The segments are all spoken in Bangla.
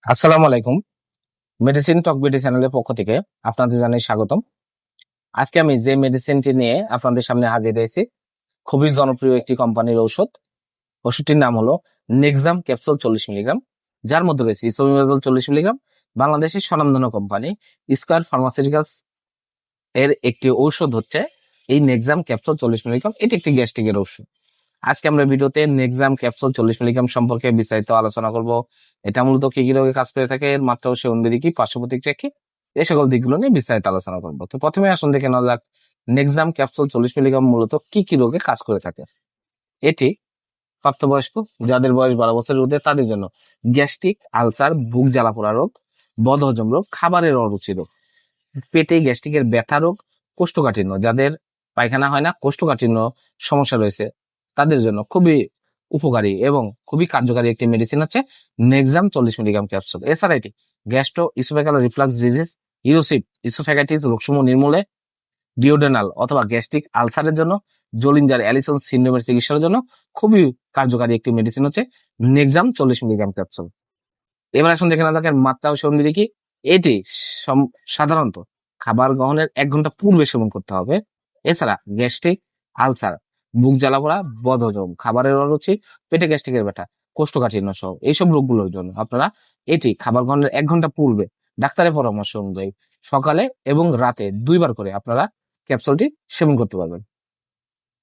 আসসালামু আলাইকুম। মেডিসিন টক বিডি চ্যানেলের পক্ষ থেকে আপনাদের জানাই স্বাগতম। আজকে আমি যে মেডিসিনটি নিয়ে আপনাদের সামনে হাজির হয়েছি, খুবই জনপ্রিয় একটি কোম্পানির ঔষধ। ওষুধটির নাম হলো নেক্সাম ক্যাপসুল 40 মিলিগ্রাম, যার মধ্যে রয়েছে ইসোমিমাজল 40 মিলিগ্রাম। বাংলাদেশের স্বনামধন্য কোম্পানি স্কয়ার ফার্মাসিউটিক্যালস এর একটি ঔষধ হচ্ছে এই নেক্সাম ক্যাপসুল 40 মিলিগ্রাম। এটি একটি গ্যাস্ট্রিকের ঔষধ। আজকে আমরা ভিডিওতে নেক্সাম ক্যাপসুল 40 মিলিগ্রাম সম্পর্কে বিস্তারিত আলোচনা করব। এটা মূলত কি কি রোগে কাজ করে থাকে, এর মাত্রা ও সেবনবিধি কি, পার্শ্ব প্রতিক্রিয়া কি, এই সকল দিকগুলো নিয়ে বিস্তারিত আলোচনা করব। তো প্রথমে আসুন দেখে নেওয়া যাক নেক্সাম ক্যাপসুল 40 মিলিগ্রাম মূলত কি কি রোগে কাজ করে থাকে। এটি প্রাপ্তবয়স্ক যাদের বয়স 12 বছরের ঊর্ধ্বে তাদের জন্য গ্যাস্ট্রিক, আলসার, বুক জ্বালা পোড়া রোগ, বদহজম রোগ, খাবারের অরুচি রোগ, পেটে গ্যাস্ট্রিকের ব্যথা রোগ, কোষ্ঠকাঠিন্য যাদের পায়খানা হয় না, কোষ্ঠকাঠিন্য সমস্যা রয়েছে তাদের জন্য খুবই উপকারী এবং খুবই কার্যকারী একটি মেডিসিন হচ্ছে নেক্সাম 40 মিলিগ্রাম ক্যাপসুল। এছাড়া এটি গ্যাস্ট্রো ইসোফেগাল রিফ্লাক্স ডিজিজ, ইউসিপ, ইসোফ্যাগাইটিস রোগসমূহ নির্মূলে, ডিওডেনাল অথবা গ্যাস্ট্রিক আলসারের জন্য, জোলিঞ্জার অ্যালিসন সিন্ড্রোমের চিকিৎসার জন্য খুবই কার্যকারী একটি মেডিসিন হচ্ছে নেক্সাম 40 মিলিগ্রাম ক্যাপসুল। এবার আসুন দেখে না দেখেন মাত্রা ও সেবনবিধি কি। এটি সাধারণত খাবার গ্রহণের 1 ঘন্টা পূর্বে সেবন করতে হবে। এছাড়া গ্যাস্ট্রিক, আলসার, বুক জ্বালা পোড়া, বদহজম, খাবারের অরুচি, পেটে গ্যাস্ট্রিকের ব্যথা, কোষ্ঠকাঠিন্য সহ এইসব রোগগুলোর জন্য আপনারা এটি খাবার গ্রহণের 1 ঘন্টা পূর্বে ডাক্তারের পরামর্শ অনুযায়ী সকালে এবং রাতে 2 বার করে আপনারা ক্যাপসুলটি সেবন করতে পারবেন।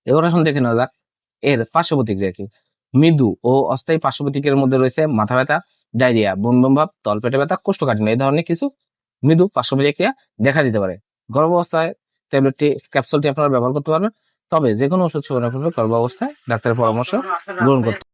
এবার আসুন দেখে নেওয়া যাক এর পার্শ্ব প্রতিক্রিয়া কি। মৃদু ও অস্থায়ী পার্শ্ব প্রতিক্রিয়ার মধ্যে রয়েছে মাথা ব্যথা, ডায়রিয়া, বমি বমি ভাব, তলপেটে ব্যথা, কোষ্ঠকাঠিন্য এই ধরনের কিছু মৃদু পার্শ্ব প্রতিক্রিয়া দেখা দিতে পারে। গর্ভাবস্থায় ক্যাপসুলটি আপনারা ব্যবহার করতে পারবেন, তবে যে কোনো ওষুধ সেবনের পূর্বে গর্ভাবস্থায় ডাক্তারের পরামর্শ গ্রহণ করতে